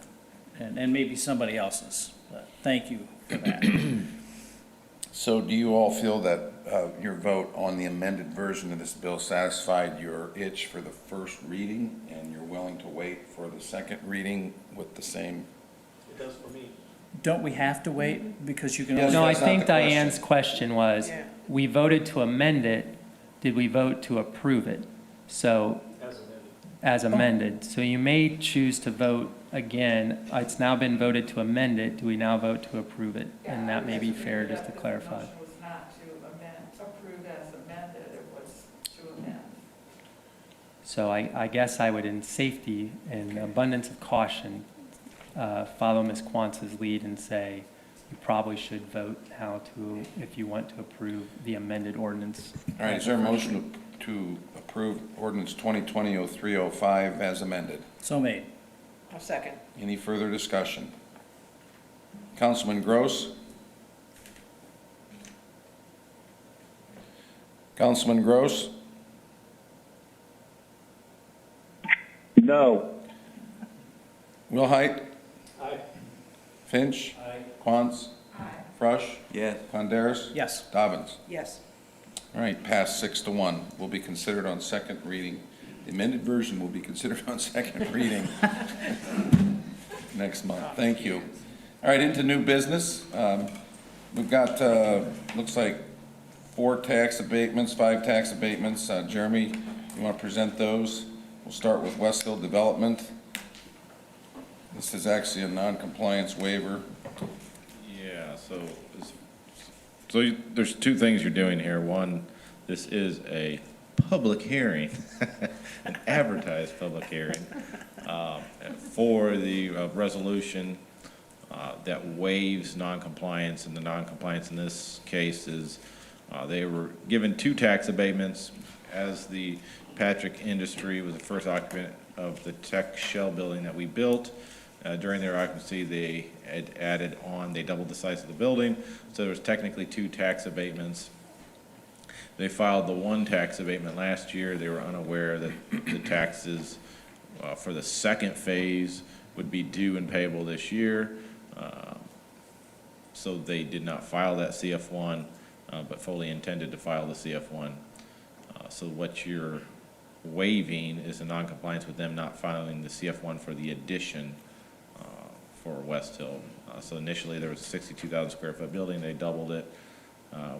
and maybe somebody else's. But thank you for that. So do you all feel that your vote on the amended version of this bill satisfied your itch for the first reading, and you're willing to wait for the second reading with the same? It does for me. Don't we have to wait? Because you can Yes, only. No, I that's not think the question. Diane's question was, Yeah. we voted to amend it, did we vote to approve it? So, As amended. as amended. So you may choose to vote again. It's now been voted to amend it. Do we now vote to approve it? And that may be fair just to clarify. The motion was not to amend, approve as amended, it was to amend. So I guess I would, in safety and abundance of caution, follow Ms. Quantz's lead and say, you probably should vote how to, if you want to approve the amended ordinance. All right, is there a motion to approve ordinance 2020-0305 as amended? So made. A second. Any further discussion? Councilman Gross? Councilman Gross? No. Wilhite? Aye. Finch? Aye. Quantz? Frush? Yes. Ponderas? Yes. Dobbins? Yes. All right, passed 6-1. Will be considered on second reading. The amended version will be considered on second reading next month. Thank you. All right, into new business. We've got, looks like 5 tax abatements. Jeremy, you want to present those? We'll start with Westfield Development. This is actually a non-compliance waiver. Yeah, so there's two things you're doing here. One, this is a public hearing, an advertised public hearing, for the resolution that waives noncompliance, and the noncompliance in this case is they were given 2 tax abatements as the Patrick Industry was the first occupant of the tech shell building that we built. During their occupancy, they had added on, they doubled the size of the building, so there was technically 2 tax abatements. They filed the 1 tax abatement last year. They were unaware that the taxes for the second phase would be due and payable this year. So they did not file that CF1, but fully intended to file the CF1. So what you're waiving is a noncompliance with them not filing the CF1 for the addition for West Hill. So initially, there was a 62,000 square foot building, they doubled it,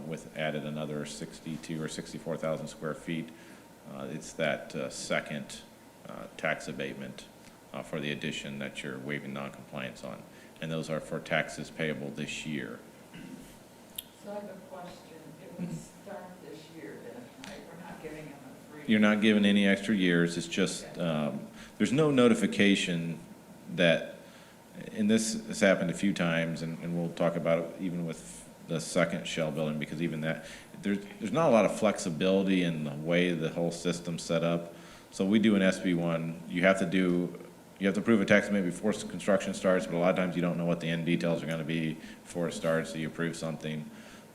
with added another 62 or 64,000 square feet. It's that second tax abatement for the addition that you're waiving noncompliance on. And those are for taxes payable this year. So I have a question. It would start this year then, right? We're not giving them a free. You're not given any extra years, it's just, there's no notification that, and this has happened a few times, and we'll talk about it even with the second shell building, because even that, there's not a lot of flexibility in the way the whole system's set up. So we do an SB1, you have to prove a tax abatement before construction starts, but a lot of times you don't know what the end details are gonna be before it starts, so you approve something.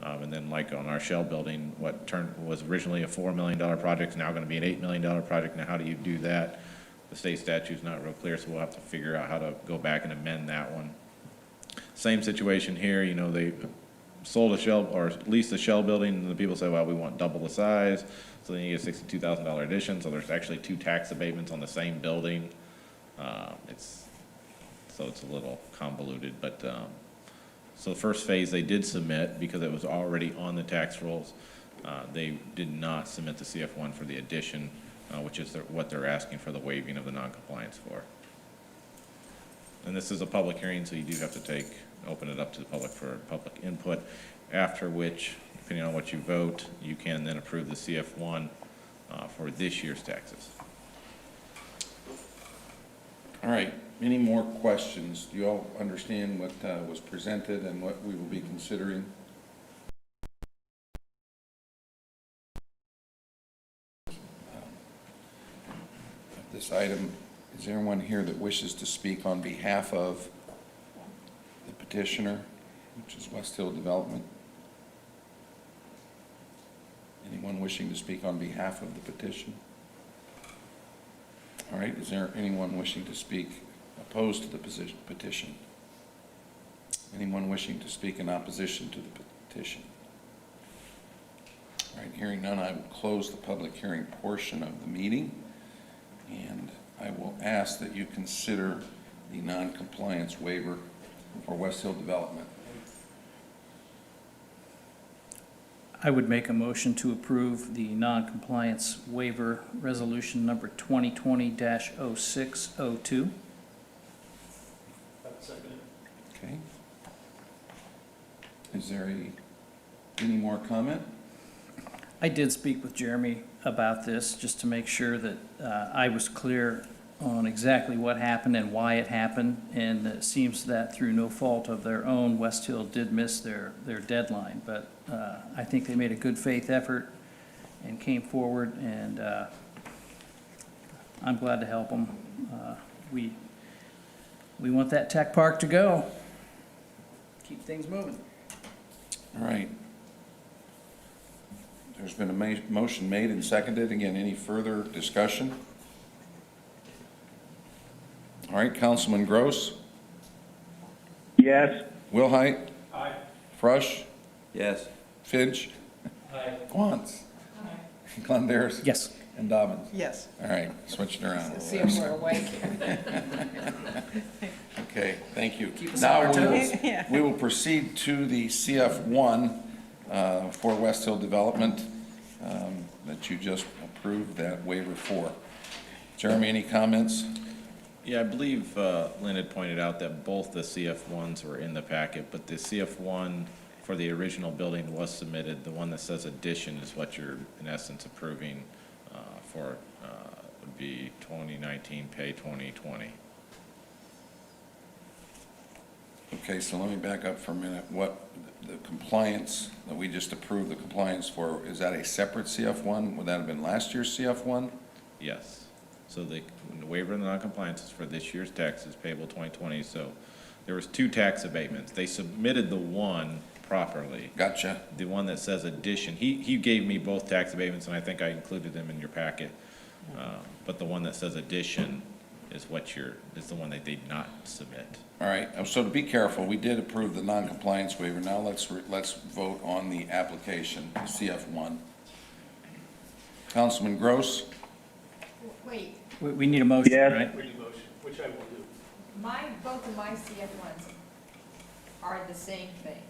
And then like on our shell building, what was originally a $4 million project is now gonna be an $8 million project. Now, how do you do that? The state statute's not real clear, so we'll have to figure out how to go back and amend that one. Same situation here, you know, they sold a shell, or leased a shell building, and the people say, well, we want double the size, so then you get a $62,000 addition, so there's actually 2 tax abatements on the same building. So it's a little convoluted, but, so the first phase they did submit because it was already on the tax rolls. They did not submit the CF1 for the addition, which is what they're asking for the waiving of the noncompliance for. And this is a public hearing, so you do have to open it up to the public for public input, after which, depending on what you vote, you can then approve the CF1 for this year's taxes. All right, any more questions? Do you all understand what was presented and what we will be considering? This item, is there anyone here that wishes to speak on behalf of the petitioner, which is West Hill Development? Anyone wishing to speak on behalf of the petition? All right, is there anyone wishing to speak opposed to the petition? Anyone wishing to speak in opposition to the petition? All right, hearing none, I will close the public hearing portion of the meeting, and I will ask that you consider the non-compliance waiver for West Hill Development. I would make a motion to approve the non-compliance waiver resolution number 2020-0602. Okay. Is there any more comment? I did speak with Jeremy about this, just to make sure that I was clear on exactly what happened and why it happened, and it seems that through no fault of their own, West Hill did miss their deadline, but I think they made a good faith effort and came forward, and I'm glad to help them. We want that tech park to go. Keep things moving. All right. There's been a motion made and seconded. Again, any further discussion? All right, Councilman Gross? Yes. Wilhite? Aye. Frush? Yes. Fidge? Aye. Quantz? Glendaris? Yes. And Dobbins? Yes. All right, switching around a See little if bit. we're awake. Okay, thank you. Keep us Now on our we will- toes. Yeah. we will proceed to the CF1 for West Hill Development that you just approved that waiver for. Jeremy, any comments? Yeah, I believe Lynn had pointed out that both the CF1s were in the packet, but the CF1 for the original building was submitted. The one that says addition is what you're in essence approving for, would be 2019 pay 2020. Okay, so let me back up for a minute. What, the compliance that we just approved the compliance for, is that a separate CF1? Would that have been last year's CF1? Yes. So the waiver of the noncompliance is for this year's taxes payable 2020. So there was 2 tax abatements. They submitted the one properly. Gotcha. The one that says addition, he gave me both tax abatements, and I think I included them in your packet. But the one that says addition is is the one that they did not submit. All right, so to be careful, we did approve the non-compliance waiver. Now let's vote on the application, CF1. Councilman Gross? Wait, We need a motion, Yes. right? Pretty motion, which I will do. both of my CF ones are the same thing.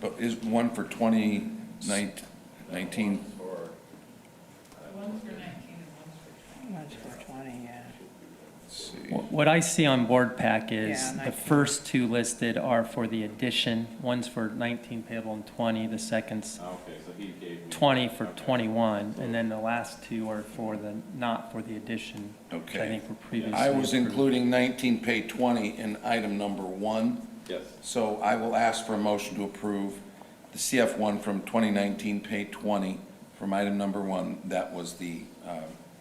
But is one for 2019? One's for 19 and one's for 20. One's for 20, yeah. Let's see. What I see on board pack is Yeah, the 19. first two listed are for the addition. One's for 19 payable and 20, the second's Okay, so he gave me. 20 for 21, and then the last two are for the, not for the addition, which I Okay. think were previously I was approved. including 19 pay 20 in item number 1. Yes. So I will ask for a motion to approve the CF1 from 2019 pay 20 from item number 1. That was the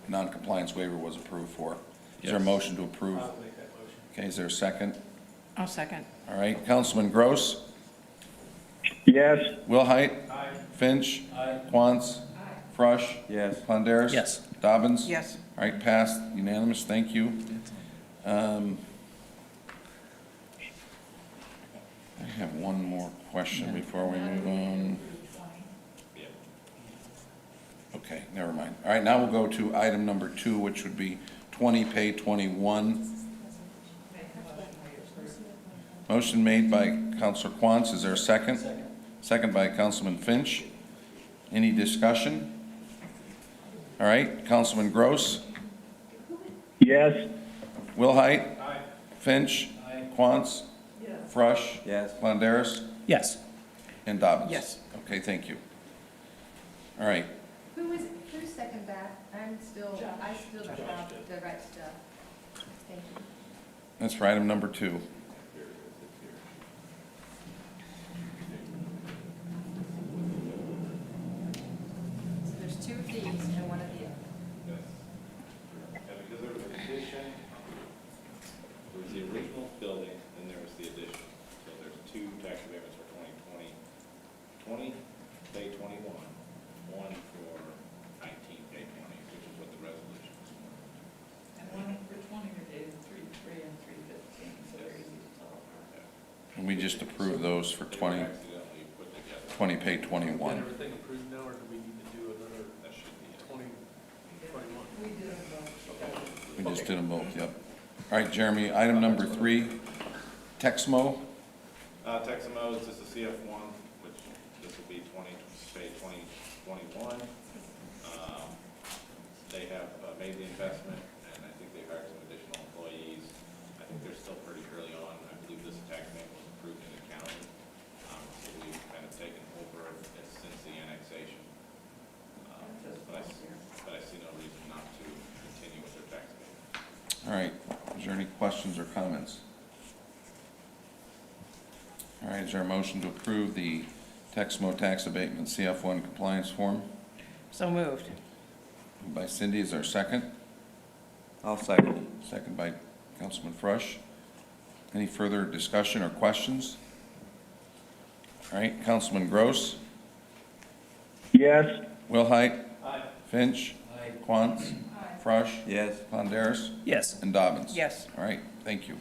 non-compliance waiver was approved for. Is there a Yes. motion to approve? I'll make that motion. Okay, is there a second? I'll second. All right, Councilman Gross, Yes. Wilhite, Finch, Aye. Quantz, Frush, Yes. Ponderas. Yes. Dobbins. Yes. All right, passed, unanimous, thank you. I have one more question before we move on. Okay, never mind. All right, now we'll go to item number 2, which would be 20 pay 21. Motion made by Counselor Quantz, is there a second? Second by Councilman Finch. Any discussion? All right, Councilman Gross, Yes. Wilhite, Finch, Quantz, Frush, Yes. Ponderas, Yes. and Dobbins. Yes. Okay, thank you. All right, Who seconded that? I still don't have the right stuff. Thank you. that's for item number 2. So there's two of these and one of the other. Yes. Yeah, because there was an addition, there was the original building, then there was the addition. So there's two tax abatements for 2020. 20 pay 21, one for 19 pay 20, which is what the resolution is for. And one for 20 are dated 3/3 and 3/15, so they're easy to tell apart. And we just approved those for They were 20, accidentally put together. 20 pay Got 21. everything approved now, or do we need to do another That should be it. 20, 21? We did them both. We just did them both, yep. All right, Jeremy, item number 3, Texmo. Texamo is just a CF1, which this will be 20, pay 2021. They have made the investment, and I think they hired some additional employees. I think they're still pretty early on. I believe this tax map was approved in the county. So we've kind of taken over it since the annexation. But I see no reason not to continue with their tax abatement. All right, is there any questions or comments? All right, is there a motion to approve the Texmo tax abatement CF1 compliance form? So moved. Moved by Cindy, is there a second? I'll second. Second by Councilman Frush. Any further discussion or questions? All right, Councilman Gross, Yes. Wilhite, Finch, Quantz, Frush, Yes. Ponderas, Yes. and Dobbins. Yes. All right, thank you.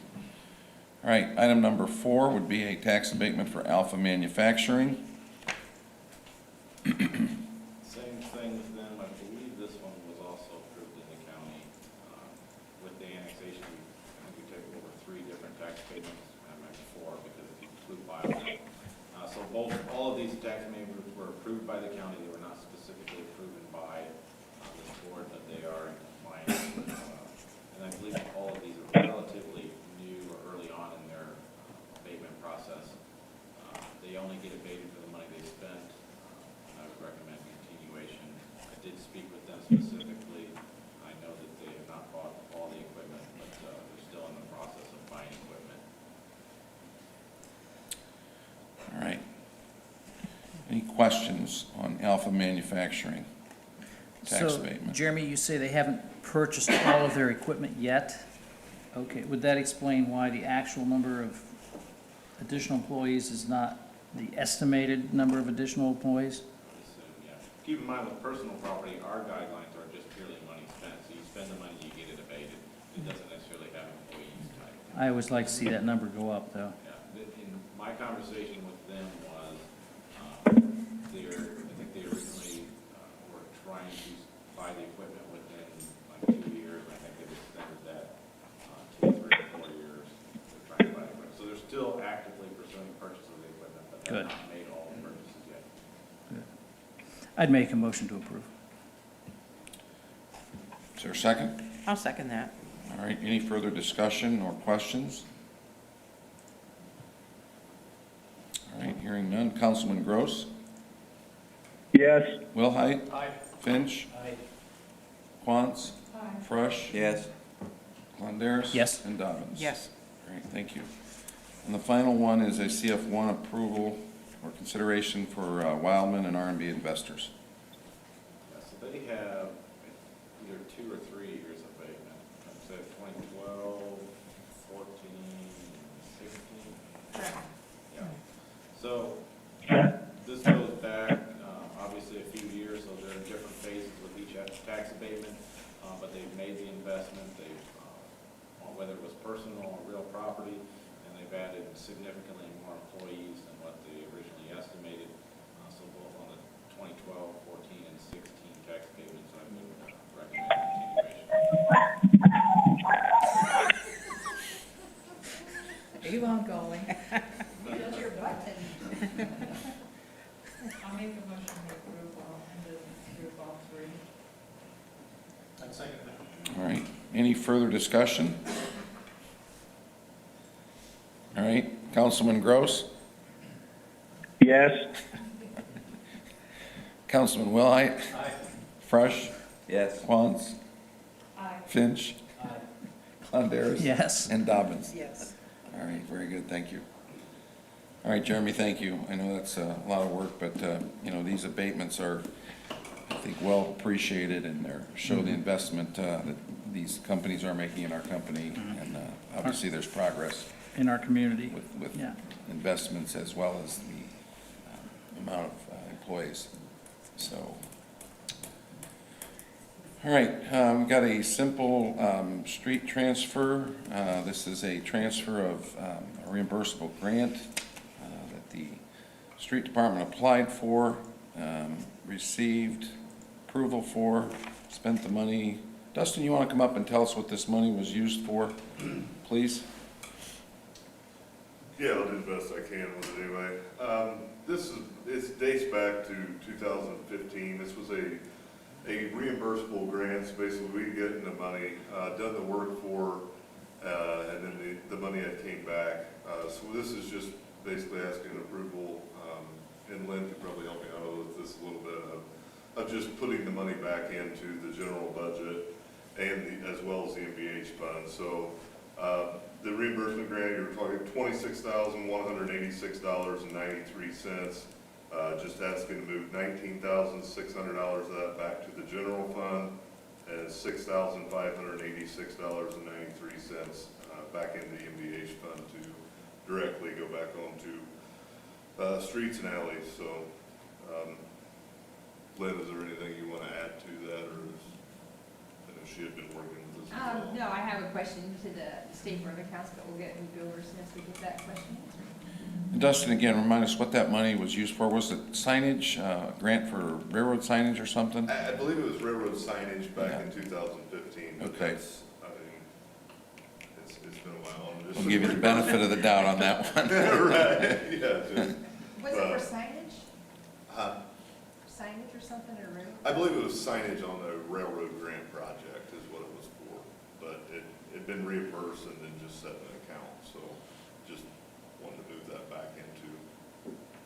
All right, item number 4 would be a tax abatement for Alpha Manufacturing. Same thing with them, I believe this one was also approved in the county. With the annexation, I think we took over 3 different tax payments, maybe 4 because if you include Biomet. So all of these tax payments were approved by the county, they were not specifically approved by this board, but they are in compliance with, and I believe all of these are relatively new or early on in their abatement process. They only get abated for the money they spent. I would recommend continuation. I did speak with them specifically. I know that they have not bought all the equipment, but they're still in the process of buying equipment. All right. Any questions on Alpha Manufacturing tax So, abatement? Jeremy, you say they haven't purchased all of their equipment yet? Okay, would that explain why the actual number of additional employees is not the estimated number of additional employees? So, yeah. Keep in mind with personal property, our guidelines are just purely money spent. So you spend the money, you get it abated. It doesn't necessarily have employees type. I always like to see that number go up, though. Yeah, in my conversation with them was, I think they originally were trying to buy the equipment within like 2 years. I think they've extended that to 3 still actively pursuing purchase of the equipment, but Good. have not made all the purchases yet. I'd make a motion to approve. Is there a second? I'll second that. All right, any further discussion or questions? All right, hearing none. Councilman Gross? Yes. Wilhite? Aye. Finch? Aye. Quantz? Fresh? Yes. Londeris? Yes. And Dobbins? Yes. Great, thank you. And the final one is a CF1 approval or consideration for Wildman and R&B Investors. Yeah, so they have either 2 or 3 years of abatement. I'd say 2012, 14, 16. Yeah. So this goes back, obviously a few years, so they're in different phases with each tax abatement, but they've made the investment, they've, whether it was personal or real property, and they've added significantly more employees than what they originally estimated. So both on the 2012, 14, and 16 tax abatements, I would recommend continuation. Keep on going. Use your button. I'll make a motion to approve all, and then approve all three. I'd second that. All right, any further discussion? All right, Councilman Gross? Yes. Councilman Wilhite? Aye. Fresh? Yes. Quantz? Aye. Finch? Aye. Londeris? Yes. And Dobbins? Yes. All right, very good, thank you. All right, Jeremy, thank you. I know that's a lot of work, but, you know, these abatements are, I think, well appreciated, and show the investment that these companies are making in our company, and obviously there's progress In our community. with Yeah. investments as well as the amount of employees. So, all right, we've got a simple street transfer. This is a transfer of a reimbursable grant that the street department applied for, received approval for, spent the money. Dustin, you want to come up and tell us what this money was used for, please? Yeah, I'll do the best I can with it anyway. It dates back to 2015. This was a reimbursable grant, so basically we get the money, done the work for, and then the money that came back. So this is just basically asking approval, and Lynn could probably help me out with this a little bit, of just putting the money back into the general budget and as well as the MVH fund. So the reimbursement grant, you're talking $26,186.93. Just asking to move $19,600 of that back to the general fund, and $6,586.93 back into the MVH fund to directly go back onto streets and alleys. So, Lynn, is there anything you want to add to that, or I know she had been working with this as well. No, I have a question to the State Board of Accounts, but we'll get moved over as soon as we get that question answered. And Dustin, again, remind us what that money was used for. Was it signage, grant for railroad signage or something? I believe it was railroad signage back in 2015. but Okay. it's been a while. We'll give you the benefit of the doubt on that one. Right, yeah, just, Was it for signage? Signage or something, or road? I believe it was signage on the railroad grant project is what it was for, but it'd been reimbursed and then just set in an account, so just wanted to move that back into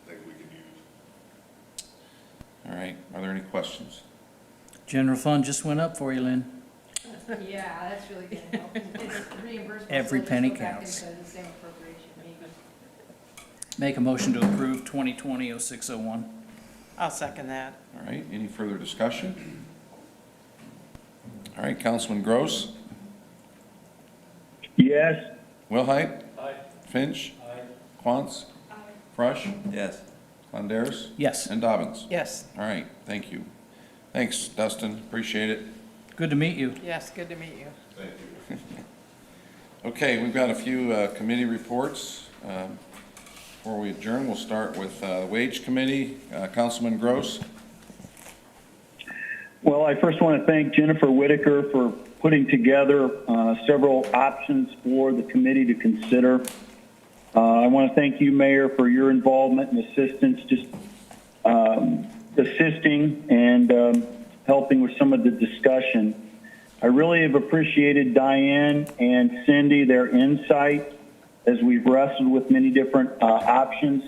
things we could use. All right, are there any questions? General fund just went up for you, Lynn. Yeah, that's really gonna help. It's reimbursable. Every so just penny go back counts. into the same appropriation, maybe. Make a motion to approve 2020-0601. I'll second that. All right, any further discussion? All right, Councilman Gross? Yes. Wilhite? Aye. Finch? Aye. Quantz? Fresh? Yes. Londeris? Yes. And Dobbins? Yes. All right, thank you. Thanks, Dustin, appreciate it. Good to meet you. Yes, good to meet you. Thank you. Okay, we've got a few committee reports. Before we adjourn, we'll start with Wage Committee. Councilman Gross? Well, I first want to thank Jennifer Whitaker for putting together several options for the committee to consider. I want to thank you, Mayor, for your involvement and assistance, just assisting and helping with some of the discussion. I really have appreciated Diane and Cindy, their insight as we've wrestled with many different options.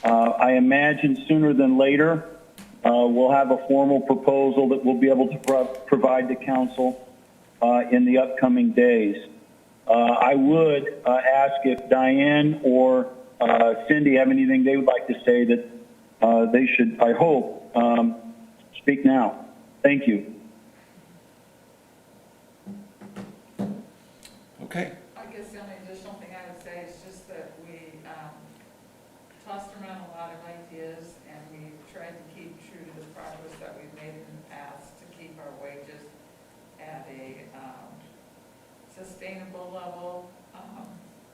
I imagine sooner than later, we'll have a formal proposal that we'll be able to provide to council in the upcoming days. I would ask if Diane or Cindy have anything they would like to say that they should, I hope, speak now. Thank you. Okay. I guess the only additional thing I would say is just that we tossed around a lot of ideas, and we tried to keep true to the progress that we've made in the past to keep our wages at a sustainable level,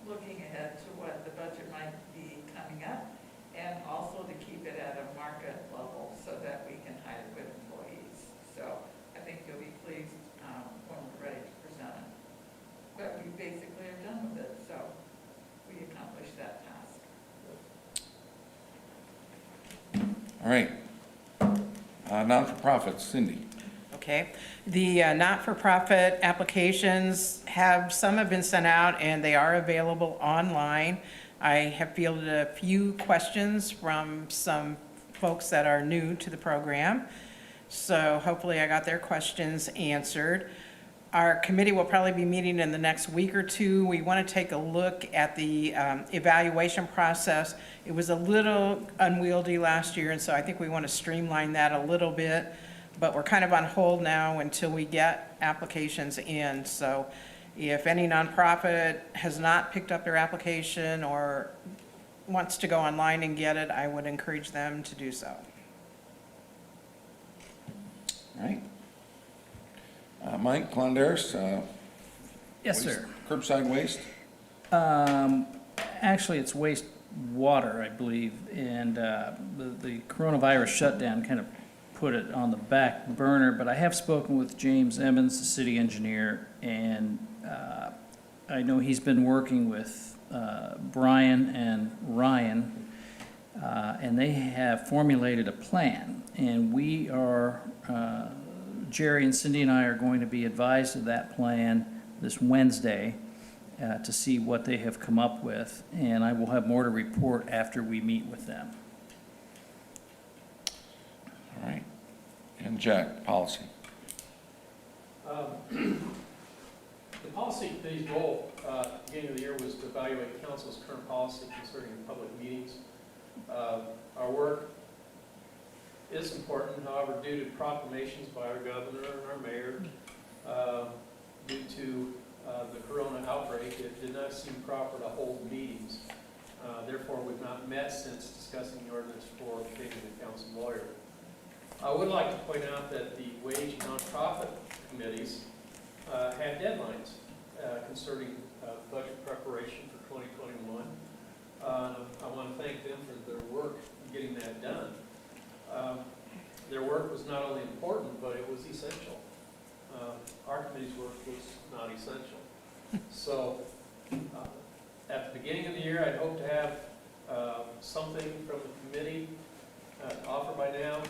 looking ahead to what the budget might be coming up, and also to keep it at a market level so that we can hire good employees. So I think you'll be pleased when we're ready to present it. But we basically are done with it, so we accomplished that task. All right. Non-for-profits, Cindy. Okay. The not-for-profit applications some have been sent out, and they are available online. I have fielded a few questions from some folks that are new to the program, so hopefully I got their questions answered. Our committee will probably be meeting in the next week or two. We want to take a look at the evaluation process. It was a little unwieldy last year, and so I think we want to streamline that a little bit. But we're kind of on hold now until we get applications in. So if any nonprofit has not picked up their application or wants to go online and get it, I would encourage them to do so. All right. Mike Klondaris, Yes, sir. curbside waste. Actually, it's wastewater, I believe, and the coronavirus shutdown kind of put it on the back burner, but I have spoken with James Emmons, the city engineer, and I know he's been working with Brian and Ryan, and they have formulated a plan, and we are, Jerry and Cindy and I are going to be advised of that plan this Wednesday to see what they have come up with, and I will have more to report after we meet with them. All right. And Jack, policy. The policy committee's goal at the beginning of the year was to evaluate council's current policy concerning public meetings. Our work is important, however, due to proclamations by our governor and our mayor, due to the corona outbreak, it did not seem proper to hold meetings. Therefore, we've not met since discussing the ordinance for obtaining the council lawyer. I would like to point out that the wage and nonprofit committees had deadlines concerning budget preparation for 2021. I want to thank them for their work in getting that done. Their work was not only important, but it was essential. Our committee's work was not essential. So at the beginning of the year, I'd hope to have something from the committee to offer by now.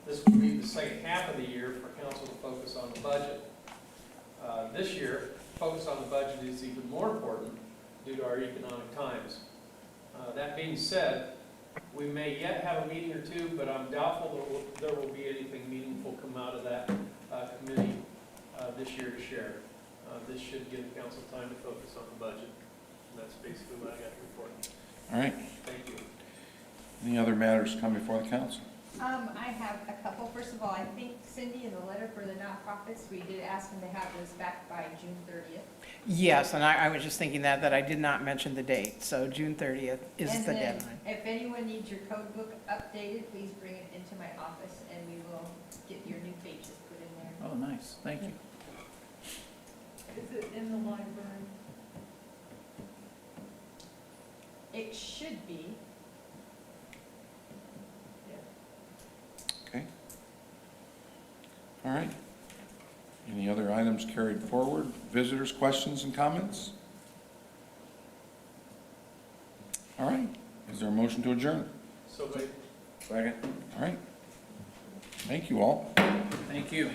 This will be the second half of the year for council to focus on the budget. This year, focus on the budget is even more important due to our economic times. That being said, we may yet have a meeting or two, but I'm doubtful that there will be anything meaningful come out of that committee this year to share. This should give the council time to focus on the budget. And that's basically what I got to report. All right. Thank you. Any other matters come before the council? I have a couple. First of all, I think Cindy, in the letter for the nonprofits, we did ask them to have this back by June 30th. Yes, and I was just thinking that I did not mention the date, so June 30th is And the then, deadline. if anyone needs your code book updated, please bring it into my office and we will get your new pages put in there. Oh, nice, thank you. Is it in the library? It should be. Okay. All right. Any other items carried forward? Visitors, questions, and comments? All right, is there a motion to adjourn? So, but Second. All right. Thank you all. Thank you.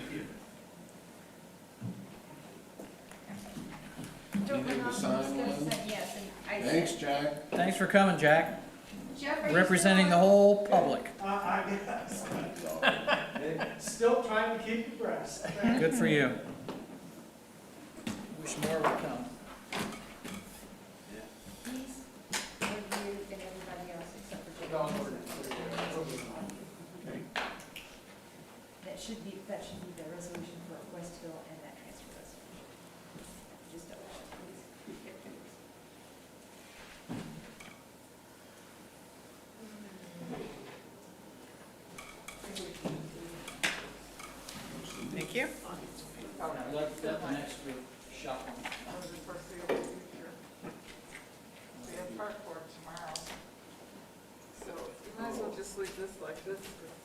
Anything to sign, Lynn? Yes, and I. Thanks, Jack. Thanks for coming, Jack, Jeff, are you representing still the on? whole public. I guess. Still trying to keep your breath. Good for you. Wish more would come. He's reviewed and everybody else except for Jake. That should be the resolution for Westville and that transfer resolution. Just double check, please. Thank you. I'd like to step next to shop one. For the foreseeable future. We have park board tomorrow. So you might as well just leave this like this, 'cause